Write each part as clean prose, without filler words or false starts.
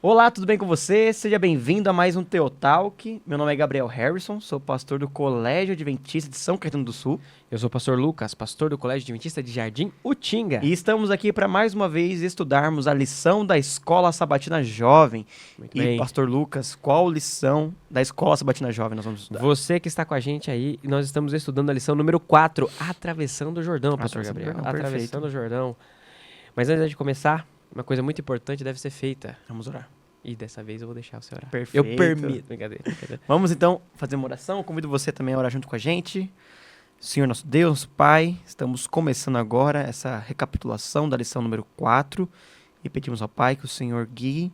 Olá, tudo bem com você? Seja bem-vindo a mais um Teotalk. Meu nome é Gabriel Harrison, sou pastor do Colégio Adventista de São Caetano do Sul. Eu sou o pastor Lucas, pastor do Colégio Adventista de Jardim Utinga. E estamos aqui para mais uma vez estudarmos a lição da Escola Sabatina Jovem. Muito bem. Pastor Lucas, qual lição da Escola Sabatina Jovem nós vamos estudar? Você que está com a gente aí, nós estamos estudando a lição número 4, Atravessando o Jordão, pastor Gabriel. Atravessando o Jordão. Mas antes de começar, uma coisa muito importante deve ser feita. Vamos orar. E dessa vez eu vou deixar você orar. Perfeito. Eu permito. Brincadeira. Vamos então fazer uma oração. Eu convido você também a orar junto com a gente. Senhor nosso Deus, nosso Pai, estamos começando agora essa recapitulação da lição número 4 e pedimos ao Pai que o Senhor guie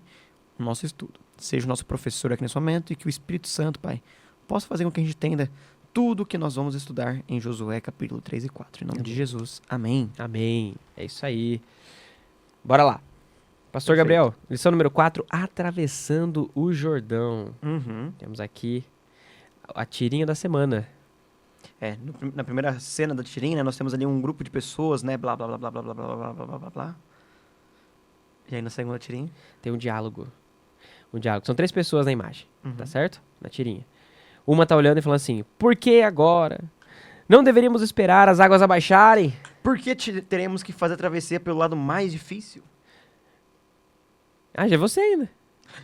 o nosso estudo. Seja o nosso professor aqui nesse momento e que o Espírito Santo, Pai, possa fazer com que a gente entenda tudo o que nós vamos estudar em Josué capítulo 3 e 4. Em nome de Jesus. Amém. Amém. É isso aí. Bora lá. Pastor Perfeito. Gabriel, lição número 4, Atravessando o Jordão. Temos aqui a tirinha da semana. Na primeira cena da tirinha, né, nós temos ali um grupo de pessoas, né, blá, blá, blá, blá, blá, blá, blá, blá, blá, blá, blá, blá. E aí na segunda tirinha? Tem um diálogo. São 3 pessoas na imagem, tá certo? Na tirinha. Uma tá olhando e falando assim, por que agora? Não deveríamos esperar as águas abaixarem? Por que teremos que fazer a travessia pelo lado mais difícil? Ah, já é você ainda.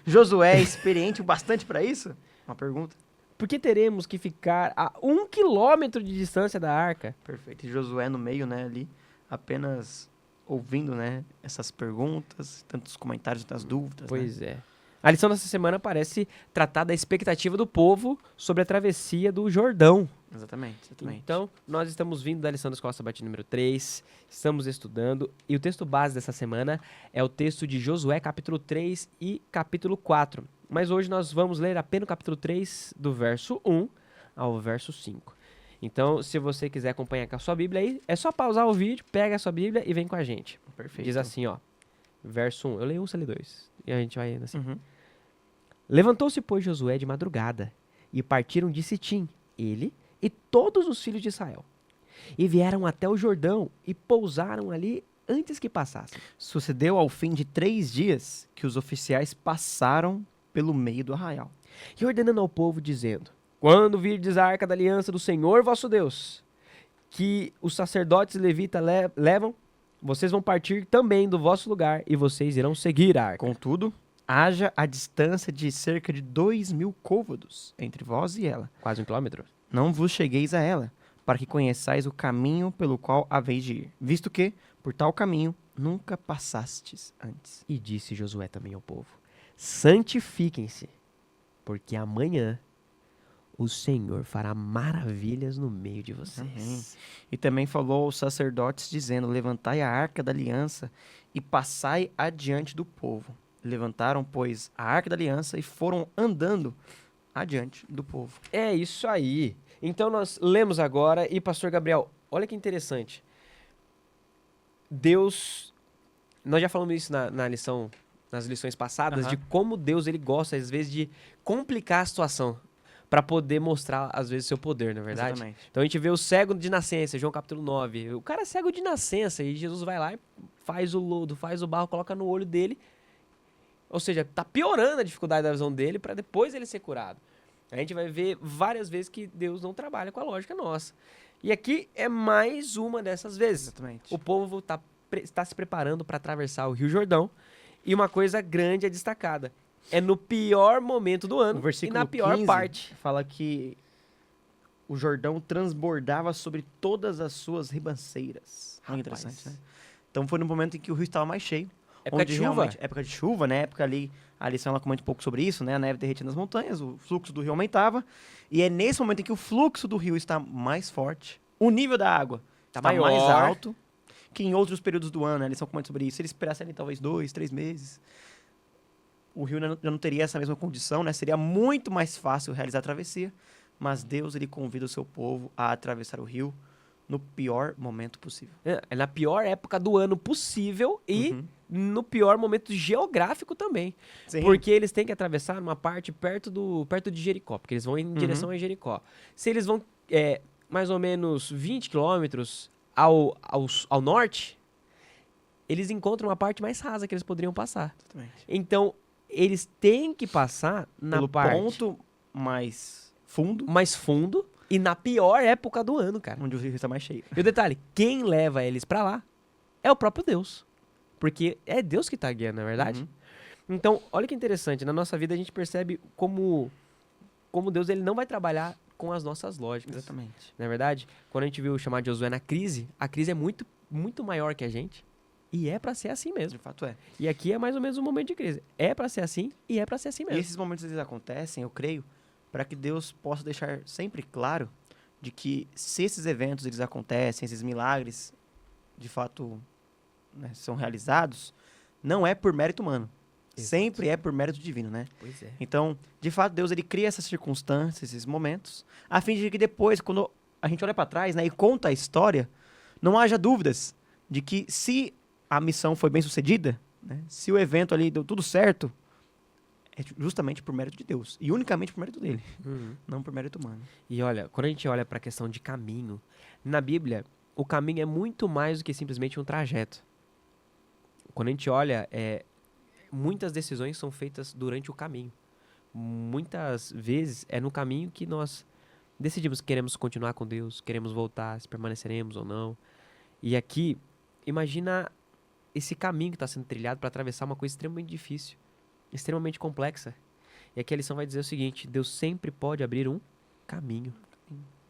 Josué é experiente o bastante para isso? Uma pergunta. Por que teremos que ficar a 1 quilômetro de distância da arca? Perfeito. E Josué no meio, né, ali, apenas ouvindo, né, essas perguntas, tantos comentários, tantas dúvidas. Pois é. A lição dessa semana parece tratar da expectativa do povo sobre a travessia do Jordão. Exatamente. Então, nós estamos vindo da lição da Escola Sabatina número 3, estamos estudando, e o texto base dessa semana é o texto de Josué, capítulo 3 e capítulo 4. Mas hoje nós vamos ler apenas o capítulo 3, do verso 1 ao verso 5. Então, se você quiser acompanhar com a sua Bíblia aí, é só pausar o vídeo, pega a sua Bíblia e vem com a gente. Perfeito. Diz assim, ó, verso 1, eu leio 1, você lê 2, e a gente vai indo assim. Levantou-se, pois, Josué de madrugada, e partiram de Sitim, ele e todos os filhos de Israel. E vieram até o Jordão e pousaram ali antes que passassem. Sucedeu ao fim de 3 dias que os oficiais passaram pelo meio do arraial. E ordenando ao povo, dizendo, quando virdes a arca da aliança do Senhor vosso Deus, que os sacerdotes e levitas levam, vocês vão partir também do vosso lugar e vocês irão seguir a arca. Contudo, haja a distância de cerca de 2.000 côvados entre vós e ela. Quase 1 quilômetro. Não vos chegueis a ela, para que conheçais o caminho pelo qual haveis de ir, visto que, por tal caminho, nunca passastes antes. E disse Josué também ao povo, santifiquem-se, porque amanhã o Senhor fará maravilhas no meio de vocês. Amém. E também falou aos sacerdotes, dizendo, levantai a arca da aliança e passai adiante do povo. Levantaram, pois, a arca da aliança e foram andando adiante do povo. É isso aí. Então nós lemos agora e pastor Gabriel, olha que interessante. Deus, nós já falamos isso nas lições passadas, de como Deus ele gosta às vezes de complicar a situação para poder mostrar às vezes seu poder, não é verdade? Exatamente. Então a gente vê o cego de nascença, João capítulo 9. O cara é cego de nascença e Jesus vai lá e faz o lodo, faz o barro, coloca no olho dele. Ou seja, tá piorando a dificuldade da visão dele para depois ele ser curado. A gente vai ver várias vezes que Deus não trabalha com a lógica nossa. E aqui é mais uma dessas vezes. Exatamente. O povo está se preparando para atravessar o Rio Jordão. E uma coisa grande é destacada. É no pior momento do ano e na pior 15 parte. fala que o Jordão transbordava sobre todas as suas ribanceiras. Muito interessante, né? Então foi no momento em que o rio estava mais cheio. Época de chuva? Época de chuva, né? Época ali, a lição ela comenta um pouco sobre isso, né? A neve derretia nas montanhas, o fluxo do rio aumentava. E é nesse momento em que o fluxo do rio está mais forte, o nível da água está maior, mais alto que em outros períodos do ano, né? A lição comenta sobre isso. Se eles esperassem ali, talvez 2, 3 meses, o rio já não teria essa mesma condição, né? Seria muito mais fácil realizar a travessia. Mas Deus, ele convida o seu povo a atravessar o rio no pior momento possível. É na pior época do ano possível e no pior momento geográfico também. Sim. Porque eles têm que atravessar uma parte perto de Jericó, porque eles vão em direção a Jericó. Se eles vão mais ou menos 20 quilômetros ao norte, eles encontram uma parte mais rasa que eles poderiam passar. Exatamente. Então, eles têm que passar na Pelo parte ponto mais fundo, mais fundo e na pior época do ano, cara. onde o rio está mais cheio. E o detalhe, quem leva eles pra lá é o próprio Deus. Porque é Deus que tá guiando, não é verdade? Uhum. Então, olha que interessante, na nossa vida a gente percebe como Deus ele não vai trabalhar com as nossas lógicas. Exatamente. Não é verdade? Quando a gente viu o chamado de Josué na crise, a crise é muito, muito maior que a gente. E é pra ser assim mesmo. De fato é. E aqui é mais ou menos um momento de crise. É pra ser assim e é pra ser assim E mesmo. esses momentos eles acontecem, eu creio, para que Deus possa deixar sempre claro de que se esses eventos eles acontecem, esses milagres de fato, né, são realizados, não é por mérito humano. Exato. Sempre é por mérito divino, né? Pois é. Então, de fato, Deus ele cria essas circunstâncias, esses momentos, a fim de que depois, quando a gente olha para trás, né, e conta a história, não haja dúvidas de que se a missão foi bem sucedida, né, se o evento ali deu tudo certo, é justamente por mérito de Deus e unicamente por mérito dele, não por mérito humano. E olha, quando a gente olha pra questão de caminho, na Bíblia, o caminho é muito mais do que simplesmente um trajeto. Quando a gente olha, muitas decisões são feitas durante o caminho. Muitas vezes é no caminho que nós decidimos se queremos continuar com Deus, queremos voltar, se permaneceremos ou não. E aqui, imagina esse caminho que está sendo trilhado para atravessar uma coisa extremamente difícil, extremamente complexa. E aqui a lição vai dizer o seguinte: Deus sempre pode abrir um caminho.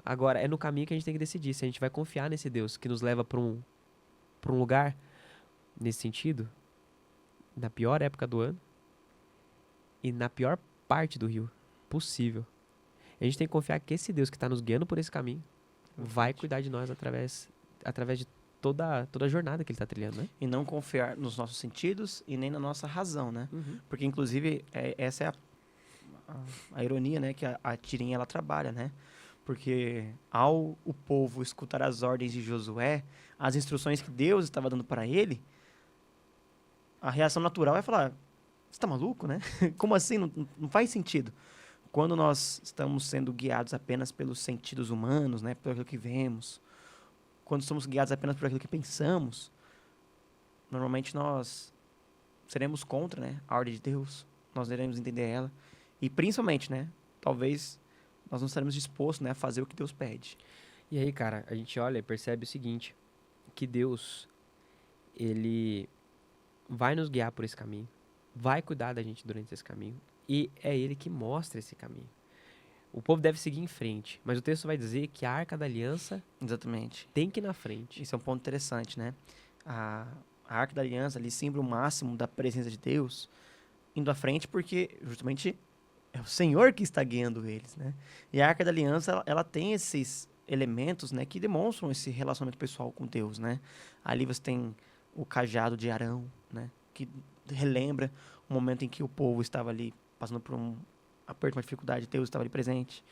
Agora, é no caminho que a gente tem que decidir se a gente vai confiar nesse Deus que nos leva para um lugar, nesse sentido, na pior época do ano e na pior parte do rio possível. A gente tem que confiar que esse Deus que está nos guiando por esse caminho vai cuidar de nós através de toda a jornada que ele está trilhando, né? E não confiar nos nossos sentidos e nem na nossa razão, né? Porque, inclusive, essa é a ironia, né, que a tirinha ela trabalha, né? Porque ao o povo escutar as ordens de Josué, as instruções que Deus estava dando para ele, a reação natural é falar: você está maluco, né? Como assim? Não faz sentido. Quando nós estamos sendo guiados apenas pelos sentidos humanos, né, por aquilo que vemos, quando somos guiados apenas por aquilo que pensamos, normalmente nós seremos contra, né, a ordem de Deus, nós iremos entender ela, e principalmente, né, talvez nós não estaremos dispostos, né, a fazer o que Deus pede. E aí, cara, a gente olha e percebe o seguinte, que Deus, ele vai nos guiar por esse caminho, vai cuidar da gente durante esse caminho, e é ele que mostra esse caminho. O povo deve seguir em frente, mas o texto vai dizer que a Arca da Aliança Exatamente. tem que ir na frente. Isso é um ponto interessante, né? A Arca da Aliança, ali, símbolo máximo da presença de Deus, indo à frente porque justamente é o Senhor que está guiando eles, né? E a Arca da Aliança, ela tem esses elementos, né, que demonstram esse relacionamento pessoal com Deus, né? Ali você tem o cajado de Arão, né, que relembra o momento em que o povo estava ali passando por um aperto, uma dificuldade, Deus estava ali presente.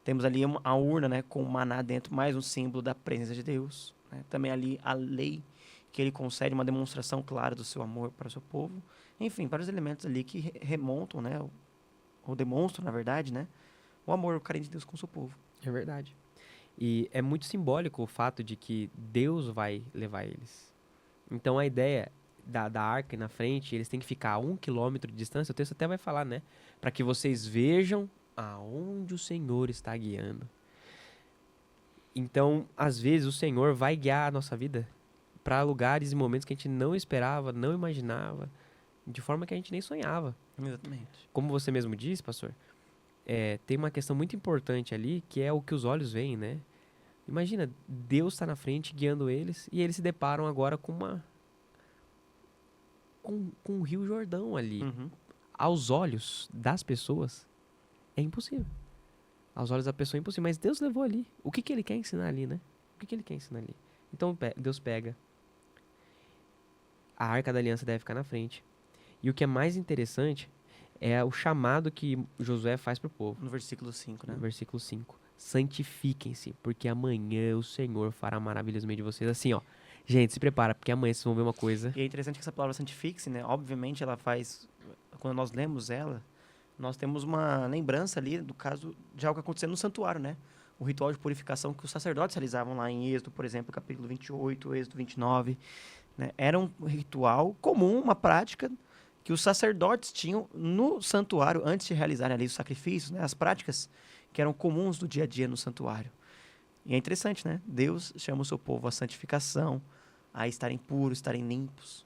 Temos ali a urna, né, com o maná dentro, mais um símbolo da presença de Deus, né? Também ali a lei, que ele concede uma demonstração clara do seu amor para o seu povo. Enfim, vários elementos ali que remontam, né, ou demonstram, na verdade, né, o amor, o carinho de Deus com o seu povo. É verdade. E é muito simbólico o fato de que Deus vai levar eles. Então a ideia da arca na frente, eles têm que ficar a 1 quilômetro de distância, o texto até vai falar, né? Para que vocês vejam aonde o Senhor está guiando. Então, às vezes, o Senhor vai guiar a nossa vida para lugares e momentos que a gente não esperava, não imaginava, de forma que a gente nem sonhava. Exatamente. Como você mesmo disse, pastor, tem uma questão muito importante ali, que é o que os olhos veem, né? Imagina, Deus está na frente guiando eles e eles se deparam agora com o Rio Jordão ali. Aos olhos das pessoas, é impossível. Aos olhos da pessoa é impossível, mas Deus levou ali. O que ele quer ensinar ali, né? O que ele quer ensinar ali? Então Deus pega. A Arca da Aliança deve ficar na frente. E o que é mais interessante é o chamado que Josué faz para o povo. No versículo 5, né? No versículo 5. Santifiquem-se, porque amanhã o Senhor fará maravilhas no meio de vocês. Assim, ó. Gente, se prepara, porque amanhã vocês vão ver uma coisa. E é interessante que essa palavra santifique-se, né? Obviamente ela faz... Quando nós lemos ela, nós temos uma lembrança ali do caso de algo que aconteceu no santuário, né? O ritual de purificação que os sacerdotes realizavam lá em Êxodo, por exemplo, capítulo 28, Êxodo 29. Né? Era um ritual comum, uma prática que os sacerdotes tinham no santuário antes de realizarem ali os sacrifícios, né? As práticas que eram comuns do dia a dia no santuário. E é interessante, né? Deus chama o seu povo à santificação, a estarem puros, estarem limpos,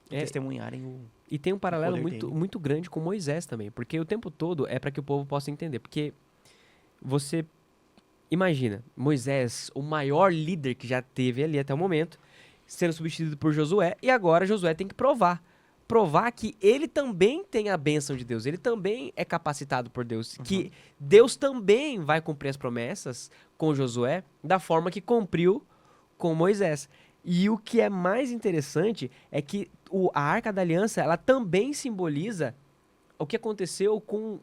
testemunharem o E tem um paralelo poder muito, dele. muito grande com Moisés também, porque o tempo todo é para que o povo possa entender. Porque você imagina, Moisés, o maior líder que já teve ali até o momento, sendo substituído por Josué, e agora Josué tem que provar. Provar que ele também tem a bênção de Deus, ele também é capacitado por Deus, que Deus também vai cumprir as promessas com Josué da forma que cumpriu com Moisés. E o que é mais interessante é que a Arca da Aliança, ela também simboliza o que aconteceu com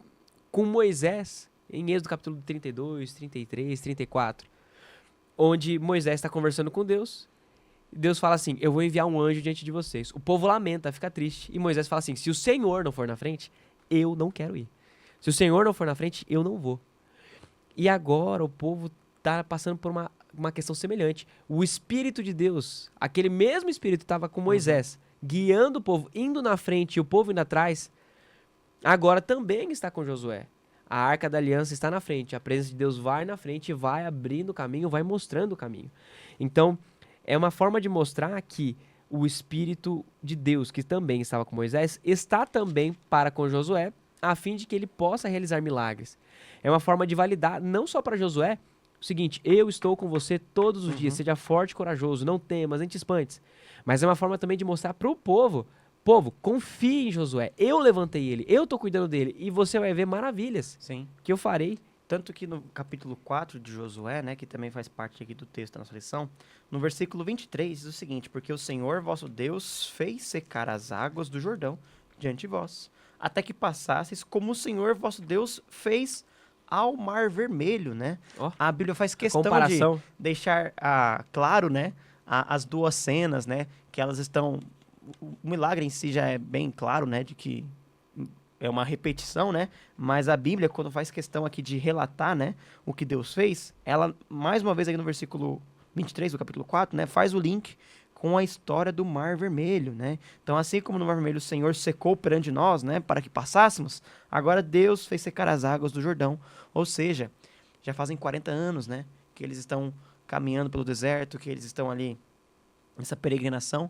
Moisés em Êxodo capítulo 32, 33, 34, onde Moisés está conversando com Deus. Deus fala assim, eu vou enviar um anjo diante de vocês. O povo lamenta, fica triste. E Moisés fala assim, se o Senhor não for na frente, eu não quero ir. Se o Senhor não for na frente, eu não vou. E agora o povo está passando por uma questão semelhante. O Espírito de Deus, aquele mesmo Espírito que estava com Moisés, guiando o povo, indo na frente e o povo indo atrás, agora também está com Josué. A Arca da Aliança está na frente. A presença de Deus vai na frente, vai abrindo o caminho, vai mostrando o caminho. Então, é uma forma de mostrar que o Espírito de Deus, que também estava com Moisés, está também para com Josué, a fim de que ele possa realizar milagres. É uma forma de validar, não só para Josué, o seguinte, eu estou com você todos os dias, seja forte e corajoso, não temas, nem te espantes. Mas é uma forma também de mostrar para o povo, confie em Josué, eu levantei ele, eu estou cuidando dele, e você vai ver maravilhas que eu farei. Tanto que no capítulo 4 de Josué, né, que também faz parte aqui do texto da nossa lição, no versículo 23 diz o seguinte, porque o Senhor vosso Deus fez secar as águas do Jordão diante de vós, até que passasseis como o Senhor vosso Deus fez ao Mar Vermelho, né? A Bíblia faz questão de deixar claro, né, as duas cenas, né, que elas estão... O milagre em si já é bem claro, né, de que é uma repetição, né? Mas a Bíblia, quando faz questão aqui de relatar, né, o que Deus fez, ela, mais uma vez aqui no versículo 23 do capítulo 4, né, faz o link com a história do Mar Vermelho, né? Então, assim como no Mar Vermelho o Senhor secou perante nós, né, para que passássemos, agora Deus fez secar as águas do Jordão. Ou seja, já fazem 40 anos, né, que eles estão caminhando pelo deserto, que eles estão ali nessa peregrinação,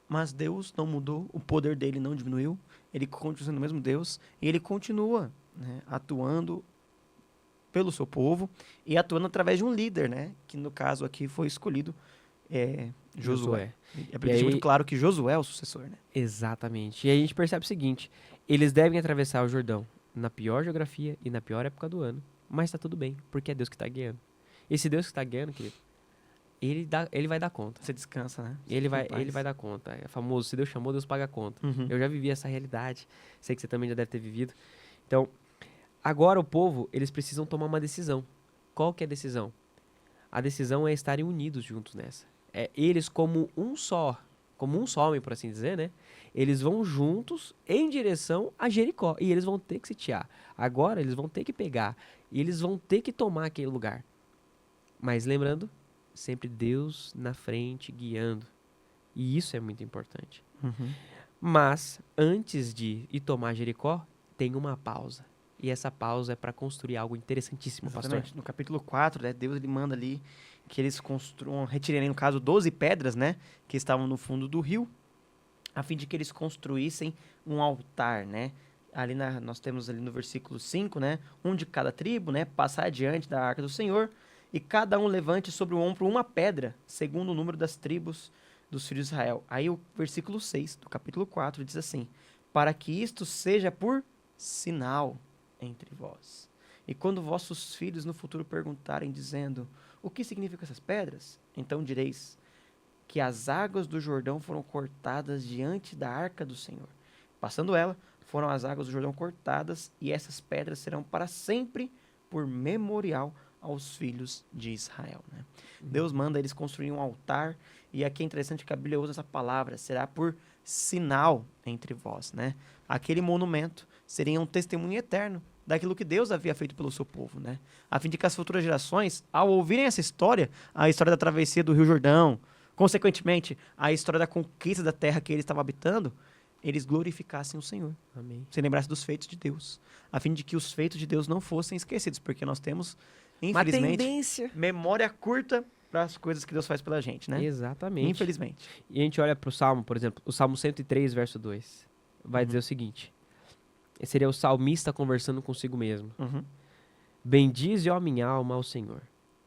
mas Deus não mudou, o poder dele não diminuiu, ele continua sendo o mesmo Deus, e ele continua, né, atuando pelo seu povo e atuando através de um líder, né, que no caso aqui foi escolhido Josué. E a Bíblia deixa muito claro que Josué é o sucessor, né? Exatamente. E aí a gente percebe o seguinte, eles devem atravessar o Jordão na pior geografia e na pior época do ano, mas tá tudo bem, porque é Deus que está guiando. Esse Deus que está guiando, querido, ele vai dar conta. Você descansa, né? Ele vai dar conta. É famoso, se Deus chamou, Deus paga a conta. Eu já vivi essa realidade. Sei que você também já deve ter vivido. Então, agora o povo, eles precisam tomar uma decisão. Qual que é a decisão? A decisão é estarem unidos juntos nessa. É eles como um só homem, por assim dizer, né? Eles vão juntos em direção a Jericó. E eles vão ter que sitiar. Agora, eles vão ter que pegar. E eles vão ter que tomar aquele lugar. Mas lembrando... sempre Deus na frente, guiando. E isso é muito importante. Mas, antes de ir tomar Jericó, tem uma pausa. E essa pausa é para construir algo interessantíssimo, Exatamente. pastor. No capítulo 4, né, Deus ele manda ali que eles construam, retirem, no caso, 12 pedras, né, que estavam no fundo do rio, a fim de que eles construíssem um altar, né. Ali nós temos ali no versículo 5, né, um de cada tribo, né, passar adiante da arca do Senhor, e cada um levante sobre o ombro uma pedra, segundo o número das tribos dos filhos de Israel. Aí o versículo 6 do capítulo 4 diz assim, para que isto seja por sinal entre vós. E quando vossos filhos no futuro perguntarem, dizendo, o que significam essas pedras? Então direis, que as águas do Jordão foram cortadas diante da arca do Senhor. Passando ela, foram as águas do Jordão cortadas, e essas pedras serão para sempre por memorial aos filhos de Israel, né? Deus manda eles construírem um altar, e aqui é interessante que a Bíblia usa essa palavra, será por sinal entre vós, né? Aquele monumento seria um testemunho eterno daquilo que Deus havia feito pelo seu povo, né? A fim de que as futuras gerações, ao ouvirem essa história, a história da travessia do Rio Jordão, consequentemente, a história da conquista da terra que eles estavam habitando, eles glorificassem o Senhor. Amém. Se lembrasse dos feitos de Deus. A fim de que os feitos de Deus não fossem esquecidos. Porque nós temos, Uma infelizmente, tendência. memória curta para as coisas que Deus faz pela gente, né? Exatamente. Infelizmente. E a gente olha para o Salmo, por exemplo, o Salmo 103, verso 2. Vai dizer o seguinte. Seria o salmista conversando consigo mesmo. Uhum. Bendize, ó minha alma, ao Senhor,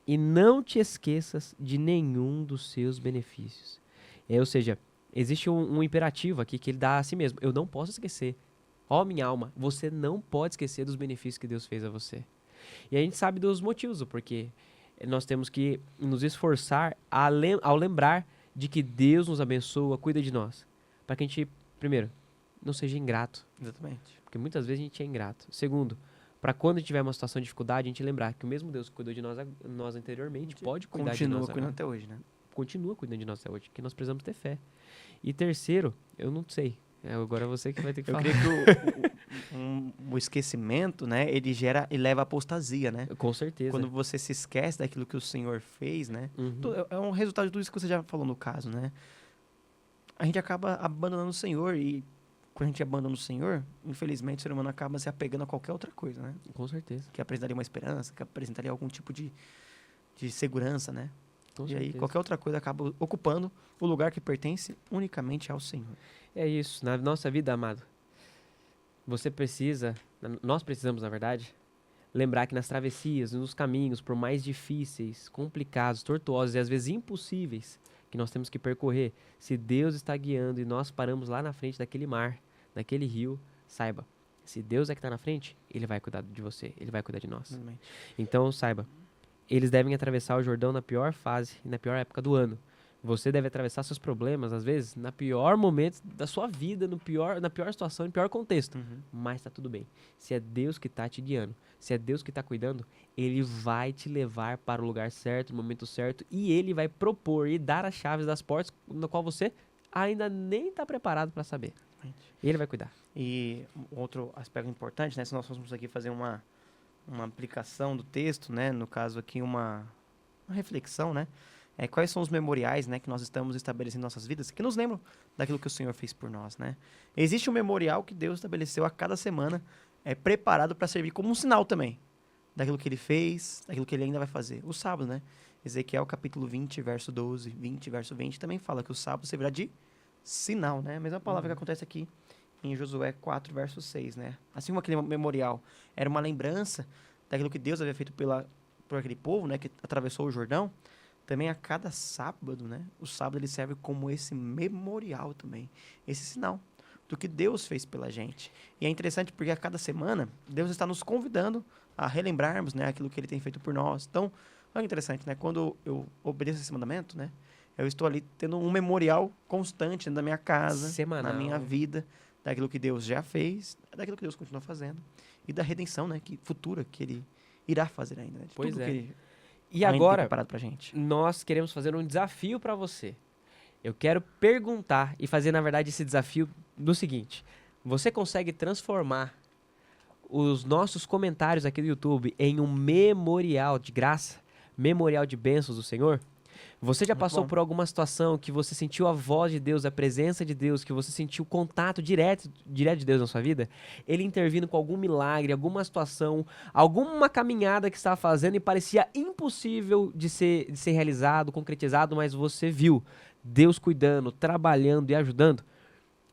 e não te esqueças de nenhum dos seus benefícios. Ou seja, existe um imperativo aqui que ele dá a si mesmo. Eu não posso esquecer. Ó minha alma, você não pode esquecer dos benefícios que Deus fez a você. E a gente sabe dos motivos, porque nós temos que nos esforçar ao lembrar de que Deus nos abençoa, cuida de nós. Para que a gente, primeiro, não seja ingrato. Exatamente. Porque muitas vezes a gente é ingrato. Segundo, para quando tiver uma situação de dificuldade, a gente lembrar que o mesmo Deus que cuidou de nós anteriormente pode cuidar de nós Continua cuidando agora. até hoje, né? Continua cuidando de nós até hoje, porque nós precisamos ter fé. E terceiro, eu não sei. Agora é você que vai ter que Eu falar. creio que o esquecimento, né? Ele leva à apostasia, né? Com certeza. Quando você se esquece daquilo que o Senhor fez, né? Uhum. É um resultado de tudo isso que você já falou no caso, né? A gente acaba abandonando o Senhor e quando a gente abandona o Senhor, infelizmente o ser humano acaba se apegando a qualquer outra coisa, né? Com certeza. Que apresentaria uma esperança, que apresentaria algum tipo de segurança, né? Com E certeza. aí qualquer outra coisa acaba ocupando o lugar que pertence unicamente ao Senhor. É isso. Na nossa vida, amado, nós precisamos, na verdade, lembrar que nas travessias, nos caminhos, por mais difíceis, complicados, tortuosos e às vezes impossíveis que nós temos que percorrer, se Deus está guiando e nós paramos lá na frente daquele mar, daquele rio, saiba, se Deus é que está na frente, Ele vai cuidar de você, Ele vai cuidar de nós. Amém. Então, saiba, eles devem atravessar o Jordão na pior fase e na pior época do ano. Você deve atravessar seus problemas, às vezes, na pior momento da sua vida, na pior situação, no pior contexto. Uhum. Mas tá tudo bem. Se é Deus que tá te guiando, se é Deus que tá cuidando, Ele vai te levar para o lugar certo, no momento certo, e Ele vai propor e dar as chaves das portas na qual você ainda nem tá preparado para saber. E Ele vai cuidar. E outro aspecto importante, né? Se nós fôssemos aqui fazer uma aplicação do texto, né? No caso aqui, uma reflexão, né? Quais são os memoriais, né, que nós estamos estabelecendo em nossas vidas, que nos lembram daquilo que o Senhor fez por nós, né? Existe um memorial que Deus estabeleceu a cada semana, preparado para servir como um sinal também, daquilo que Ele fez, daquilo que Ele ainda vai fazer. O sábado, né? Ezequiel capítulo 20, verso 12, 20, verso 20, também fala que o sábado servirá de sinal, né? A mesma palavra que acontece aqui em Josué 4, verso 6, né? Assim como aquele memorial era uma lembrança daquilo que Deus havia feito por aquele povo, né, que atravessou o Jordão, também a cada sábado, né, o sábado ele serve como esse memorial também, esse sinal do que Deus fez pela gente. E é interessante porque a cada semana Deus está nos convidando a relembrarmos, né, aquilo que Ele tem feito por nós. Então, olha que interessante, né, quando eu obedeço esse mandamento, né, eu estou ali tendo um memorial constante na minha casa, Semanal. na minha vida, daquilo que Deus já fez, daquilo que Deus continua fazendo e da redenção, né, futura que Ele irá fazer ainda. Né, de Pois tudo é. que Ele E ainda tem agora, preparado pra gente. nós queremos fazer um desafio para você. Eu quero perguntar e fazer, na verdade, esse desafio do seguinte. Você consegue transformar os nossos comentários aqui do YouTube em um memorial de graça? Memorial de bênçãos do Senhor? Você já Muito passou bom. por alguma situação que você sentiu a voz de Deus, a presença de Deus, que você sentiu contato direto de Deus na sua vida? Ele intervindo com algum milagre, alguma situação, alguma caminhada que estava fazendo e parecia impossível de ser realizado, concretizado, mas você viu Deus cuidando, trabalhando e ajudando?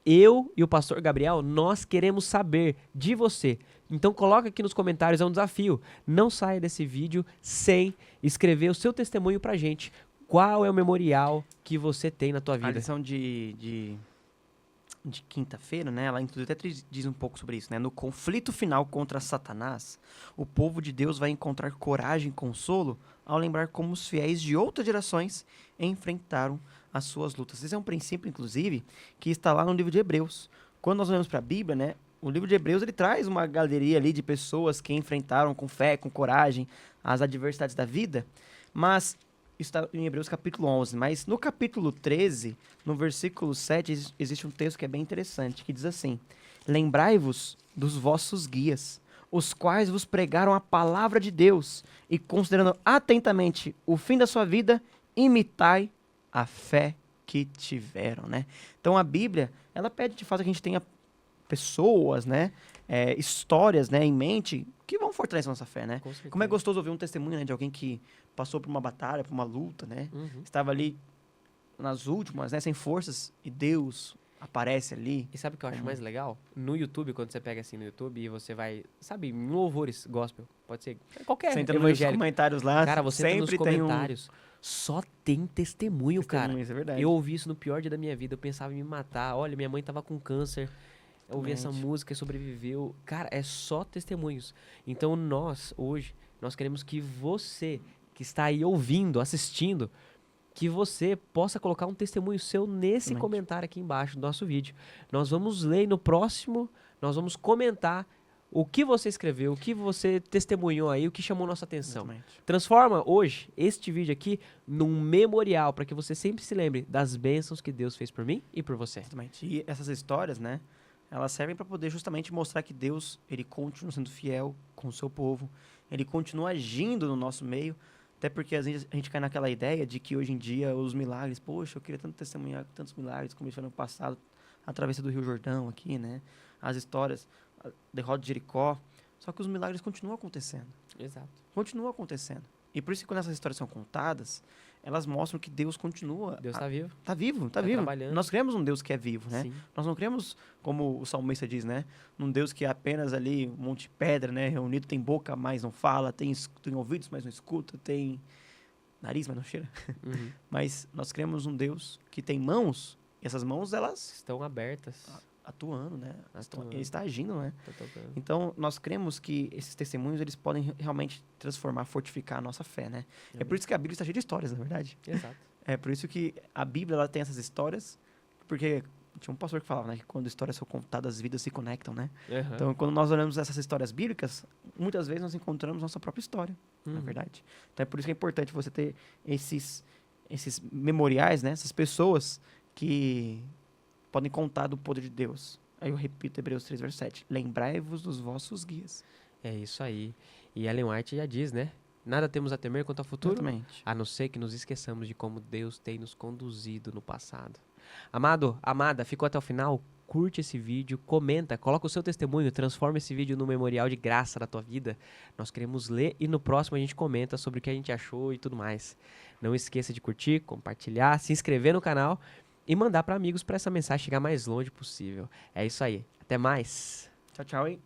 Eu e o pastor Gabriel, nós queremos saber de você. Então coloca aqui nos comentários, é um desafio. Não saia desse vídeo sem escrever o seu testemunho pra gente. Qual é o memorial que você tem na tua A vida? lição de quinta-feira, né? Ela inclusive até diz um pouco sobre isso, né? No conflito final contra Satanás, o povo de Deus vai encontrar coragem e consolo ao lembrar como os fiéis de outras gerações enfrentaram as suas lutas. Esse é um princípio, inclusive, que está lá no livro de Hebreus. Quando nós olhamos para a Bíblia, né? O livro de Hebreus ele traz uma galeria ali de pessoas que enfrentaram com fé, com coragem, as adversidades da vida, mas isso está em Hebreus capítulo 11, mas no capítulo 13, no versículo 7, existe um texto que é bem interessante, que diz assim: lembrai-vos dos vossos guias, os quais vos pregaram a palavra de Deus, e considerando atentamente o fim da sua vida, imitai a fé que tiveram, né? Então a Bíblia, ela pede de fato que a gente tenha pessoas, né? Histórias, né, em mente que vão fortalecer a nossa fé, né? Com certeza. Como é gostoso ouvir um testemunho, né, de alguém que passou por uma batalha, por uma luta, né? Uhum. Estava ali nas últimas, né, sem forças, e Deus aparece ali. E sabe o que eu acho Como- mais legal? No YouTube, quando você pega assim no YouTube e você vai, sabe, em louvores gospel, pode ser qualquer Você entra nos evangélico. comentários lá, Cara, você entra nos sempre tem um comentários, só tem testemunho, cara. testemunho, isso é verdade. Eu ouvi isso no pior dia da minha vida, eu pensava em me matar. Olha, minha mãe tava com câncer. Eu ouvi essa Exatamente. música e sobreviveu. Cara, é só testemunhos. Então nós, hoje, nós queremos que você, que está aí ouvindo, assistindo, que você possa colocar um testemunho seu nesse Exatamente. comentário aqui embaixo do nosso vídeo. Nós vamos ler e no próximo, nós vamos comentar o que você escreveu, o que você testemunhou aí, o que chamou nossa atenção. Exatamente. Transforma hoje este vídeo aqui num memorial para que você sempre se lembre das bênçãos que Deus fez por mim e por você. Exatamente. E essas histórias, né, elas servem para poder justamente mostrar que Deus, ele continua sendo fiel com o seu povo, ele continua agindo no nosso meio, até porque às vezes a gente cai naquela ideia de que hoje em dia os milagres, poxa, eu queria tanto testemunhar tantos milagres como isso foi no passado, a travessia do Rio Jordão aqui, né, as histórias, a derrota de Jericó, só que os milagres continuam acontecendo. Exato. Continua acontecendo. E por isso que quando essas histórias são contadas, elas mostram que Deus continua. Deus está vivo. Tá vivo, tá Tá vivo. trabalhando. Nós cremos um Deus que é vivo, né? Sim. Nós não cremos, como o salmista diz, né? Num Deus que é apenas ali um monte de pedra, né? Reunido, tem boca, mas não fala, tem ouvidos, mas não escuta, tem nariz, mas não cheira. Uhum. Mas nós cremos um Deus que tem mãos, e essas mãos, elas Estão abertas. atuando, né? Atuando. Ele está agindo, né? Tá tocando. Então, nós cremos que esses testemunhos, eles podem realmente transformar, fortificar a nossa fé, né? É por isso que a Bíblia está cheia de histórias, na verdade. Exato. É por isso que a Bíblia, ela tem essas histórias, porque tinha um pastor que falava, né? Que quando histórias são contadas, as vidas se conectam, né? Uhum. Então, quando nós olhamos essas histórias bíblicas, muitas vezes nós encontramos nossa própria história, na Uhum. verdade. Então, é por isso que é importante você ter esses memoriais, né? Essas pessoas que podem contar do poder de Deus. Aí eu repito Hebreus 3, verso 7. Lembrai-vos dos vossos guias. É isso aí. E Ellen White já diz, né? Nada temos a temer quanto ao futuro, Exatamente. a não ser que nos esqueçamos de como Deus tem nos conduzido no passado. Amado, amada, ficou até o final? Curte esse vídeo, comenta, coloca o seu testemunho, transforma esse vídeo no memorial de graça da tua vida. Nós queremos ler e no próximo a gente comenta sobre o que a gente achou e tudo mais. Não esqueça de curtir, compartilhar, se inscrever no canal e mandar para amigos para essa mensagem chegar mais longe possível. É isso aí. Até mais. Tchau, tchau, hein?